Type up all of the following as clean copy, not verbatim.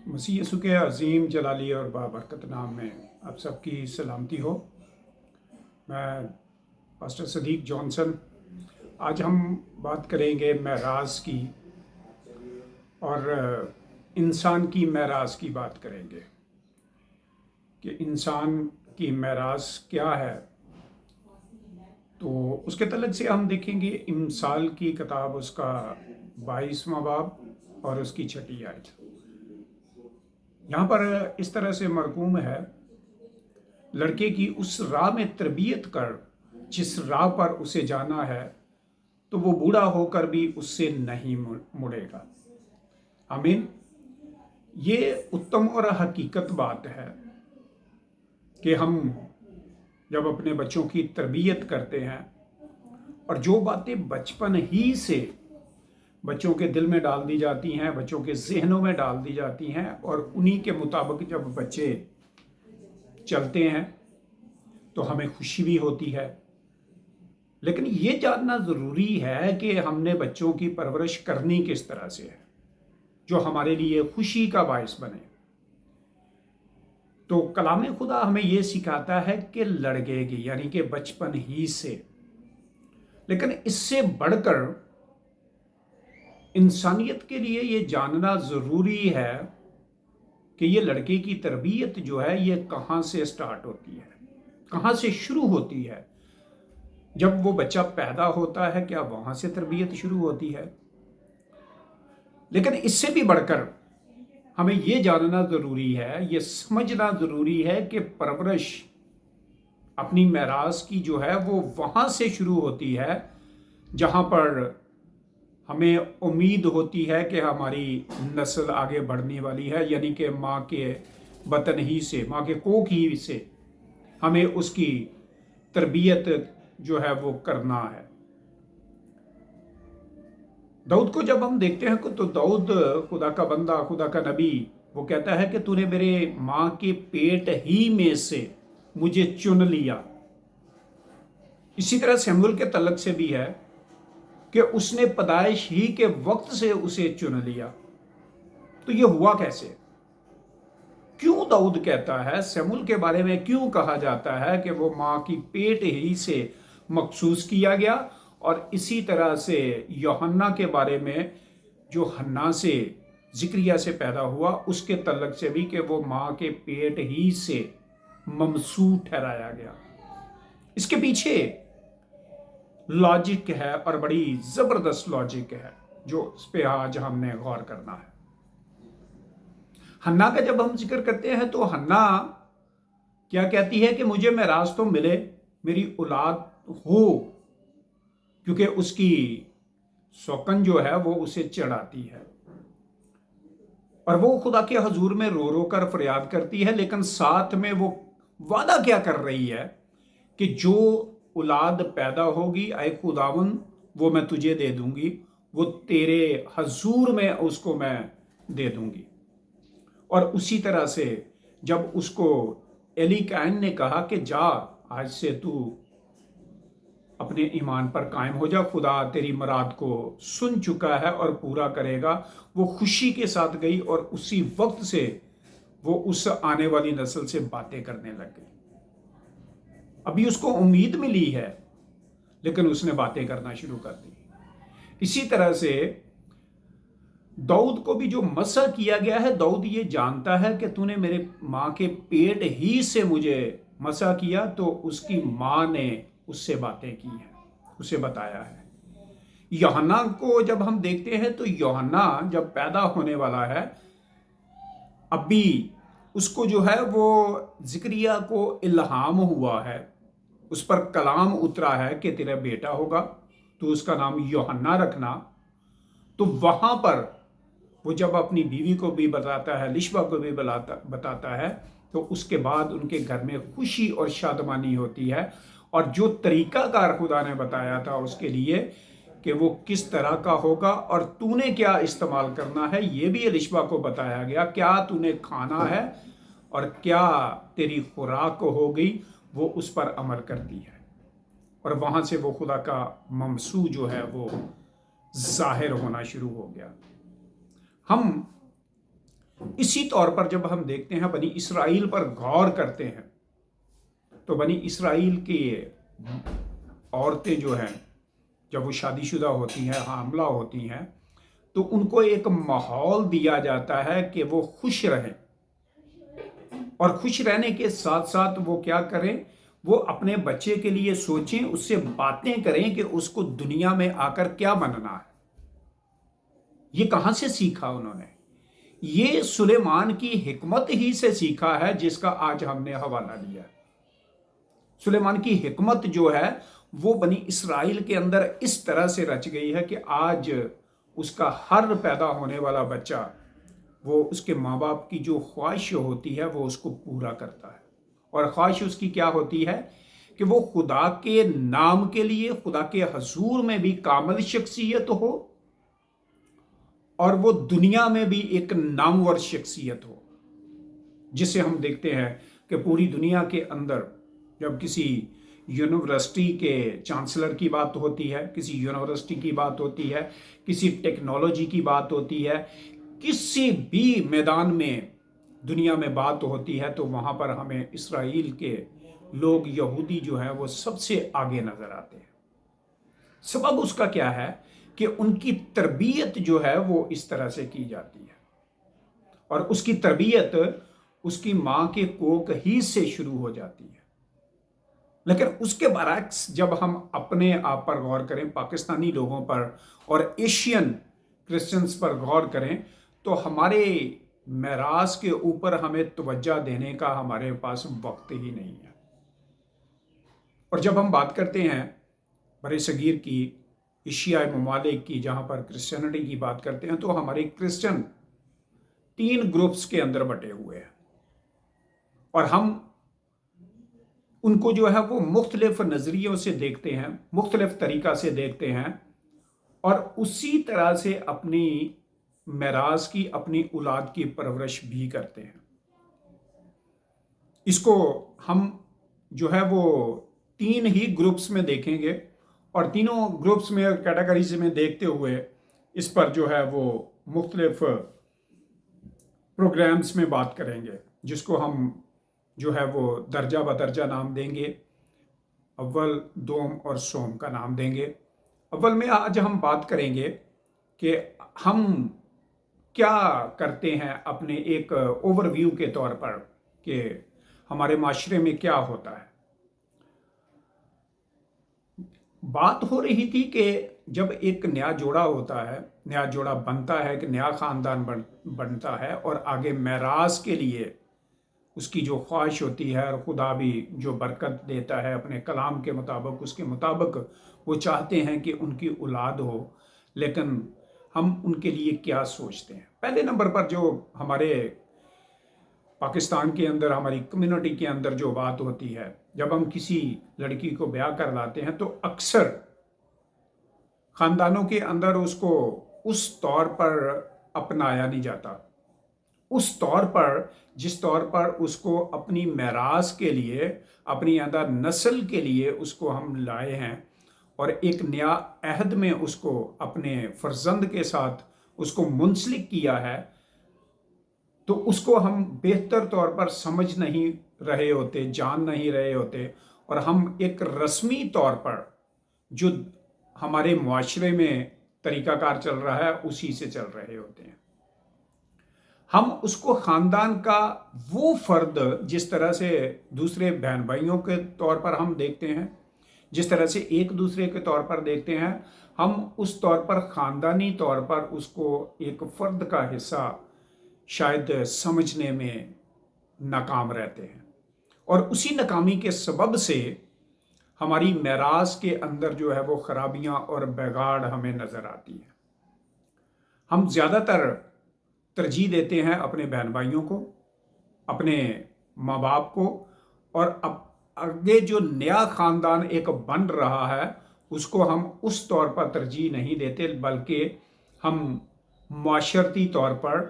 مسیح یسوع کے عظیم جلالی اور بابرکت نام میں آپ سب کی سلامتی ہو۔ میں پاسٹر صدیق جانسن۔ آج ہم بات کریں گے معراج کی اور انسان کی معراج کی بات کریں گے کہ انسان کی معراج کیا ہے۔ تو اس کے تعلق سے ہم دیکھیں گے امثال کی کتاب، اس کا 22واں باب اور اس کی 6 آیت۔ یہاں پر اس طرح سے مرقوم ہے، لڑکے کی اس راہ میں تربیت کر جس راہ پر اسے جانا ہے، تو وہ بوڑھا ہو کر بھی اس سے نہیں مڑے گا۔ آمین۔ یہ اتم اور حقیقت بات ہے کہ ہم جب اپنے بچوں کی تربیت کرتے ہیں اور جو باتیں بچپن ہی سے بچوں کے دل میں ڈال دی جاتی ہیں، بچوں کے ذہنوں میں ڈال دی جاتی ہیں، اور انہی کے مطابق جب بچے چلتے ہیں تو ہمیں خوشی بھی ہوتی ہے۔ لیکن یہ جاننا ضروری ہے کہ ہم نے بچوں کی پرورش کرنی کس طرح سے ہے جو ہمارے لیے خوشی کا باعث بنے۔ تو کلام خدا ہمیں یہ سکھاتا ہے کہ لڑکے کی یعنی کہ بچپن ہی سے، لیکن اس سے بڑھ کر انسانیت کے لیے یہ جاننا ضروری ہے کہ یہ لڑکے کی تربیت جو ہے یہ کہاں سے سٹارٹ ہوتی ہے، کہاں سے شروع ہوتی ہے۔ جب وہ بچہ پیدا ہوتا ہے کیا وہاں سے تربیت شروع ہوتی ہے؟ لیکن اس سے بھی بڑھ کر ہمیں یہ جاننا ضروری ہے، یہ سمجھنا ضروری ہے کہ پرورش اپنی معراج کی جو ہے وہ وہاں سے شروع ہوتی ہے جہاں پر ہمیں امید ہوتی ہے کہ ہماری نسل آگے بڑھنے والی ہے، یعنی کہ ماں کے بطن ہی سے، ماں کے کوکھ ہی سے ہمیں اس کی تربیت جو ہے وہ کرنا ہے۔ داؤد کو جب ہم دیکھتے ہیں تو داؤد خدا کا بندہ، خدا کا نبی، وہ کہتا ہے کہ تو نے میرے ماں کے پیٹ ہی میں سے مجھے چن لیا۔ اسی طرح سموئیل کے تعلق سے بھی ہے کہ اس نے پیدائش ہی کے وقت سے اسے چن لیا۔ تو یہ ہوا کیسے؟ کیوں داؤد کہتا ہے، سموئیل کے بارے میں کیوں کہا جاتا ہے کہ وہ ماں کی پیٹ ہی سے مخصوص کیا گیا، اور اسی طرح سے یوحنا کے بارے میں جو حنا سے، زکریا سے پیدا ہوا، اس کے تعلق سے بھی کہ وہ ماں کے پیٹ ہی سے ممسوح ٹھہرایا گیا۔ اس کے پیچھے لاجک ہے اور بڑی زبردست لاجک ہے جو اس پہ آج ہم نے غور کرنا ہے۔ حنا کا جب ہم ذکر کرتے ہیں تو حنا کیا کہتی ہے کہ مجھے معراج تو ملے، میری اولاد ہو، کیونکہ اس کی سوکن جو ہے وہ اسے چڑھاتی ہے، اور وہ خدا کے حضور میں رو رو کر فریاد کرتی ہے، لیکن ساتھ میں وہ وعدہ کیا کر رہی ہے کہ جو اولاد پیدا ہوگی اے خداوند وہ میں تجھے دے دوں گی، وہ تیرے حضور میں اس کو میں دے دوں گی۔ اور اسی طرح سے جب اس کو ایلی کائن نے کہا کہ جا، آج سے تو اپنے ایمان پر قائم ہو جا، خدا تیری مراد کو سن چکا ہے اور پورا کرے گا، وہ خوشی کے ساتھ گئی اور اسی وقت سے وہ اس آنے والی نسل سے باتیں کرنے لگ گئی۔ ابھی اس کو امید ملی ہے لیکن اس نے باتیں کرنا شروع کر دی۔ اسی طرح سے داؤد کو بھی جو مسح کیا گیا ہے، داؤد یہ جانتا ہے کہ تو نے میرے ماں کے پیٹ ہی سے مجھے مسح کیا، تو اس کی ماں نے اس سے باتیں کی ہیں، اسے بتایا ہے۔ یوحنا کو جب ہم دیکھتے ہیں تو یوحنا جب پیدا ہونے والا ہے، ابھی اس کو جو ہے وہ زکریا کو الہام ہوا ہے، اس پر کلام اترا ہے کہ تیرا بیٹا ہوگا، تو اس کا نام یوحنا رکھنا۔ تو وہاں پر وہ جب اپنی بیوی کو بھی بتاتا ہے، لشبا کو بھی بتاتا ہے، تو اس کے بعد ان کے گھر میں خوشی اور شادمانی ہوتی ہے، اور جو طریقہ کار خدا نے بتایا تھا اس کے لیے کہ وہ کس طرح کا ہوگا اور تو نے کیا استعمال کرنا ہے، یہ بھی لشبا کو بتایا گیا، کیا تو نے کھانا ہے اور کیا تیری خوراک ہو گئی، وہ اس پر عمل کرتی ہے، اور وہاں سے وہ خدا کا ممسوح جو ہے وہ ظاہر ہونا شروع ہو گیا۔ ہم اسی طور پر جب ہم دیکھتے ہیں بنی اسرائیل پر غور کرتے ہیں تو بنی اسرائیل کی عورتیں جو ہیں جب وہ شادی شدہ ہوتی ہیں، حاملہ ہوتی ہیں، تو ان کو ایک ماحول دیا جاتا ہے کہ وہ خوش رہیں، اور خوش رہنے کے ساتھ ساتھ وہ کیا کریں، وہ اپنے بچے کے لیے سوچیں، اس سے باتیں کریں کہ اس کو دنیا میں آ کر کیا بننا ہے۔ یہ کہاں سے سیکھا انہوں نے؟ یہ سلیمان کی حکمت ہی سے سیکھا ہے، جس کا آج ہم نے حوالہ دیا ہے۔ سلیمان کی حکمت جو ہے وہ بنی اسرائیل کے اندر اس طرح سے رچ گئی ہے کہ آج اس کا ہر پیدا ہونے والا بچہ وہ اس کے ماں باپ کی جو خواہش ہوتی ہے وہ اس کو پورا کرتا ہے، اور خواہش اس کی کیا ہوتی ہے کہ وہ خدا کے نام کے لیے، خدا کے حضور میں بھی کامل شخصیت ہو، اور وہ دنیا میں بھی ایک نامور شخصیت ہو، جسے ہم دیکھتے ہیں کہ پوری دنیا کے اندر جب کسی یونیورسٹی کے چانسلر کی بات ہوتی ہے، کسی یونیورسٹی کی بات ہوتی ہے، کسی ٹیکنالوجی کی بات ہوتی ہے، کسی بھی میدان میں دنیا میں بات ہوتی ہے، تو وہاں پر ہمیں اسرائیل کے لوگ، یہودی جو ہیں، وہ سب سے آگے نظر آتے ہیں۔ سبب اس کا کیا ہے کہ ان کی تربیت جو ہے وہ اس طرح سے کی جاتی ہے، اور اس کی تربیت اس کی ماں کے کوکھ ہی سے شروع ہو جاتی ہے۔ لیکن اس کے برعکس جب ہم اپنے آپ پر غور کریں، پاکستانی لوگوں پر اور ایشین کرسچنز پر غور کریں، تو ہمارے میراث کے اوپر ہمیں توجہ دینے کا ہمارے پاس وقت ہی نہیں ہے۔ اور جب ہم بات کرتے ہیں برِ صغیر کی، ایشیائی ممالک کی، جہاں پر کرسچینٹی کی بات کرتے ہیں، تو ہمارے کرسچن 3 گروپس کے اندر بٹے ہوئے ہیں، اور ہم ان کو جو ہے وہ مختلف نظریوں سے دیکھتے ہیں، مختلف طریقہ سے دیکھتے ہیں، اور اسی طرح سے اپنی میراث کی، اپنی اولاد کی پرورش بھی کرتے ہیں۔ اس کو ہم جو ہے وہ 3 ہی گروپس میں دیکھیں گے، اور تینوں گروپس میں، کیٹیگریز میں دیکھتے ہوئے اس پر جو ہے وہ مختلف پروگرامز میں بات کریں گے، جس کو ہم جو ہے وہ درجہ بدرجہ نام دیں گے، اول، دوم اور سوم کا نام دیں گے۔ اول میں آج ہم بات کریں گے کہ ہم کیا کرتے ہیں اپنے ایک اوور ویو کے طور پر، کہ ہمارے معاشرے میں کیا ہوتا ہے۔ بات ہو رہی تھی کہ جب ایک نیا جوڑا ہوتا ہے، نیا جوڑا بنتا ہے، کہ نیا خاندان بنتا ہے، اور آگے میراث کے لیے اس کی جو خواہش ہوتی ہے، اور خدا بھی جو برکت دیتا ہے اپنے کلام کے مطابق، اس کے مطابق وہ چاہتے ہیں کہ ان کی اولاد ہو، لیکن ہم ان کے لیے کیا سوچتے ہیں؟ پہلے نمبر پر جو ہمارے پاکستان کے اندر، ہماری کمیونٹی کے اندر جو بات ہوتی ہے، جب ہم کسی لڑکی کو بیاہ کر لاتے ہیں تو اکثر خاندانوں کے اندر اس کو اس طور پر اپنایا نہیں جاتا، اس طور پر جس طور پر اس کو اپنی میراث کے لیے، اپنی اندر نسل کے لیے اس کو ہم لائے ہیں، اور ایک نیا عہد میں اس کو اپنے فرزند کے ساتھ اس کو منسلک کیا ہے، تو اس کو ہم بہتر طور پر سمجھ نہیں رہے ہوتے، جان نہیں رہے ہوتے، اور ہم ایک رسمی طور پر جو ہمارے معاشرے میں طریقہ کار چل رہا ہے اسی سے چل رہے ہوتے ہیں۔ ہم اس کو خاندان کا وہ فرد، جس طرح سے دوسرے بہن بھائیوں کے طور پر ہم دیکھتے ہیں، جس طرح سے ایک دوسرے کے طور پر دیکھتے ہیں، ہم اس طور پر خاندانی طور پر اس کو ایک فرد کا حصہ شاید سمجھنے میں ناکام رہتے ہیں، اور اسی ناکامی کے سبب سے ہماری میراث کے اندر جو ہے وہ خرابیاں اور بگاڑ ہمیں نظر آتی ہیں۔ ہم زیادہ تر ترجیح دیتے ہیں اپنے بہن بھائیوں کو، اپنے ماں باپ کو، اور آگے جو نیا خاندان ایک بن رہا ہے اس کو ہم اس طور پر ترجیح نہیں دیتے، بلکہ ہم معاشرتی طور پر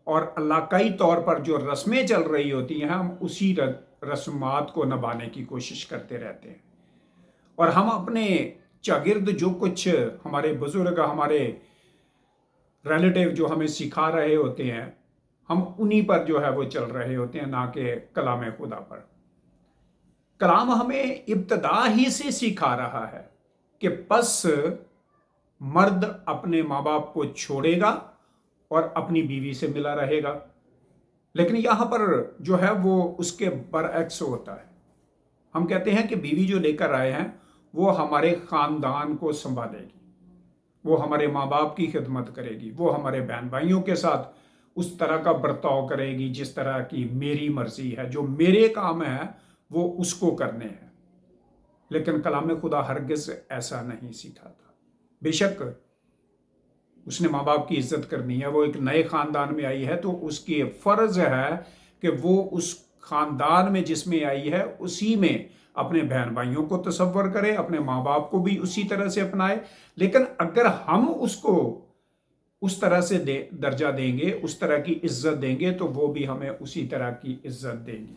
اور علاقائی طور پر جو رسمیں چل رہی ہوتی ہیں، ہم اسی رسومات کو نبھانے کی کوشش کرتے رہتے ہیں، اور ہم اپنے چاگرد جو کچھ ہمارے بزرگ، ہمارے ریلیٹیو جو ہمیں سکھا رہے ہوتے ہیں، ہم انہی پر جو ہے وہ چل رہے ہوتے ہیں، نہ کہ کلام خدا پر۔ کلام ہمیں ابتدا ہی سے سکھا رہا ہے کہ پس مرد اپنے ماں باپ کو چھوڑے گا اور اپنی بیوی سے ملا رہے گا، لیکن یہاں پر جو ہے وہ اس کے برعکس ہوتا ہے۔ ہم کہتے ہیں کہ بیوی جو لے کر آئے ہیں وہ ہمارے خاندان کو سنبھالے گی، وہ ہمارے ماں باپ کی خدمت کرے گی، وہ ہمارے بہن بھائیوں کے ساتھ اس طرح کا برتاؤ کرے گی جس طرح کی میری مرضی ہے، جو میرے کام ہے وہ اس کو کرنے ہیں۔ لیکن کلام خدا ہرگز ایسا نہیں سکھاتا۔ بے شک اس نے ماں باپ کی عزت کرنی ہے، وہ ایک نئے خاندان میں آئی ہے تو اس کی فرض ہے کہ وہ اس خاندان میں جس میں آئی ہے اسی میں اپنے بہن بھائیوں کو تصور کرے، اپنے ماں باپ کو بھی اسی طرح سے اپنائے۔ لیکن اگر ہم اس کو اس طرح سے درجہ دیں گے، اس طرح کی عزت دیں گے، تو وہ بھی ہمیں اسی طرح کی عزت دیں گی،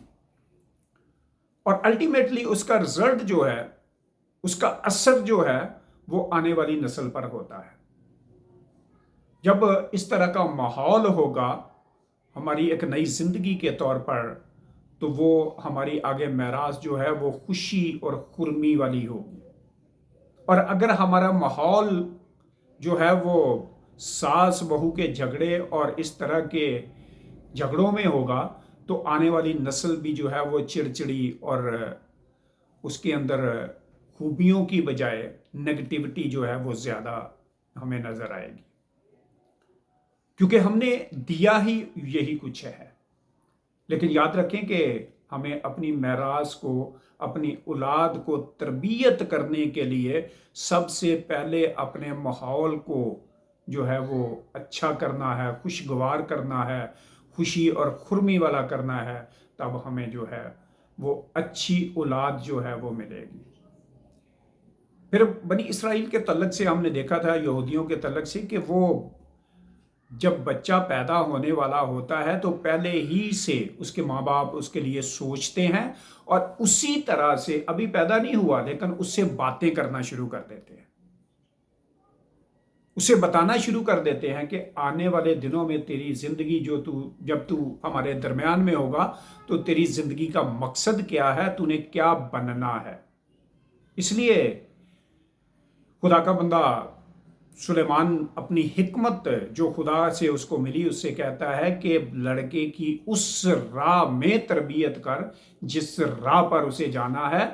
اور الٹیمیٹلی اس کا رزلٹ جو ہے، اس کا اثر جو ہے وہ آنے والی نسل پر ہوتا ہے۔ جب اس طرح کا ماحول ہوگا ہماری ایک نئی زندگی کے طور پر، تو وہ ہماری آگے میراث جو ہے وہ خوشی اور خرمی والی ہوگی۔ اور اگر ہمارا ماحول جو ہے وہ ساس بہو کے جھگڑے اور اس طرح کے جھگڑوں میں ہوگا، تو آنے والی نسل بھی جو ہے وہ چڑچڑی اور اس کے اندر خوبیوں کی بجائے نگیٹیوٹی جو ہے وہ زیادہ ہمیں نظر آئے گی، کیونکہ ہم نے دیا ہی یہی کچھ ہے۔ لیکن یاد رکھیں کہ ہمیں اپنی میراث کو، اپنی اولاد کو تربیت کرنے کے لیے سب سے پہلے اپنے ماحول کو جو ہے وہ اچھا کرنا ہے، خوشگوار کرنا ہے، خوشی اور خرمی والا کرنا ہے، تب ہمیں جو ہے وہ اچھی اولاد جو ہے وہ ملے گی۔ پھر بنی اسرائیل کے تعلق سے ہم نے دیکھا تھا، یہودیوں کے تعلق سے، کہ وہ جب بچہ پیدا ہونے والا ہوتا ہے تو پہلے ہی سے اس کے ماں باپ اس کے لیے سوچتے ہیں، اور اسی طرح سے ابھی پیدا نہیں ہوا لیکن اس سے باتیں کرنا شروع کر دیتے ہیں، اسے بتانا شروع کر دیتے ہیں کہ آنے والے دنوں میں تیری زندگی جب تو ہمارے درمیان میں ہوگا تو تیری زندگی کا مقصد کیا ہے، تو نے کیا بننا ہے۔ اس لیے خدا کا بندہ سلیمان اپنی حکمت جو خدا سے اس کو ملی اس سے کہتا ہے کہ لڑکے کی اس راہ میں تربیت کر جس راہ پر اسے جانا ہے،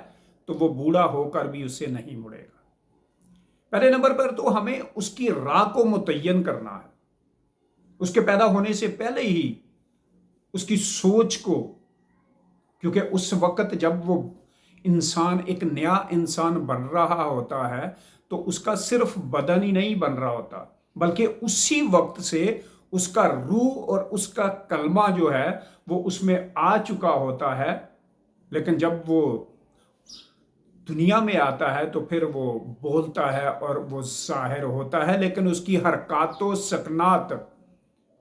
تو وہ بوڑھا ہو کر بھی اس سے نہیں مڑے گا۔ پہلے نمبر پر تو ہمیں اس کی راہ کو متعین کرنا ہے، اس کے پیدا ہونے سے پہلے ہی اس کی سوچ کو، کیونکہ اس وقت جب وہ انسان ایک نیا انسان بن رہا ہوتا ہے تو اس کا صرف بدن ہی نہیں بن رہا ہوتا، بلکہ اسی وقت سے اس کا روح اور اس کا کلمہ جو ہے وہ اس میں آ چکا ہوتا ہے۔ لیکن جب وہ دنیا میں آتا ہے تو پھر وہ بولتا ہے اور وہ ظاہر ہوتا ہے، لیکن اس کی حرکات و سکنات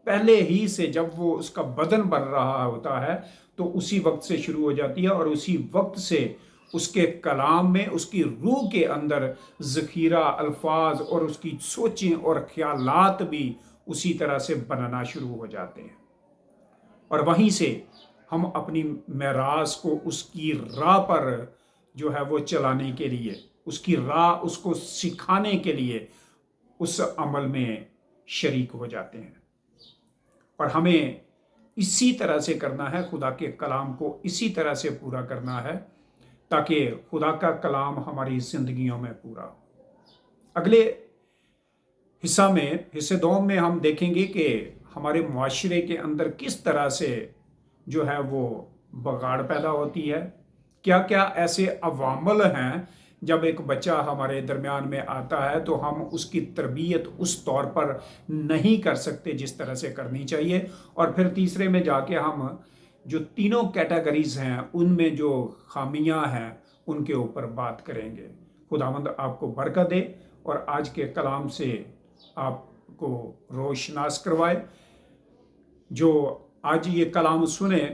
پہلے ہی سے جب وہ اس کا بدن بن رہا ہوتا ہے تو اسی وقت سے شروع ہو جاتی ہے، اور اسی وقت سے اس کے کلام میں، اس کی روح کے اندر ذخیرہ الفاظ اور اس کی سوچیں اور خیالات بھی اسی طرح سے بننا شروع ہو جاتے ہیں، اور وہیں سے ہم اپنی میراث کو اس کی راہ پر جو ہے وہ چلانے کے لیے، اس کی راہ اس کو سکھانے کے لیے اس عمل میں شریک ہو جاتے ہیں۔ اور ہمیں اسی طرح سے کرنا ہے، خدا کے کلام کو اسی طرح سے پورا کرنا ہے تاکہ خدا کا کلام ہماری زندگیوں میں پورا ہو۔ اگلے حصے دوم میں ہم دیکھیں گے کہ ہمارے معاشرے کے اندر کس طرح سے جو ہے وہ بگاڑ پیدا ہوتی ہے، کیا کیا ایسے عوامل ہیں جب ایک بچہ ہمارے درمیان میں آتا ہے تو ہم اس کی تربیت اس طور پر نہیں کر سکتے جس طرح سے کرنی چاہیے، اور پھر تیسرے میں جا کے ہم جو تینوں کیٹیگریز ہیں ان میں جو خامیاں ہیں ان کے اوپر بات کریں گے۔ خداوند آپ کو برکت دے اور آج کے کلام سے آپ کو روشناس کروائے۔ جو آج یہ کلام سنے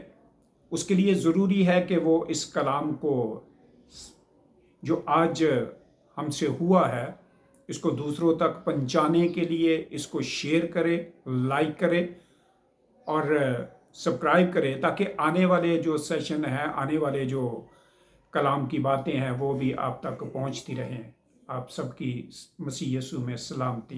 اس کے لیے ضروری ہے کہ وہ اس کلام کو جو آج ہم سے ہوا ہے اس کو دوسروں تک پہنچانے کے لیے اس کو شیئر کرے، لائک کرے، اور سبسکرائب کریں تاکہ آنے والے جو سیشن ہیں، آنے والے جو کلام کی باتیں ہیں وہ بھی آپ تک پہنچتی رہیں۔ آپ سب کی مسیح یسوع میں سلامتی۔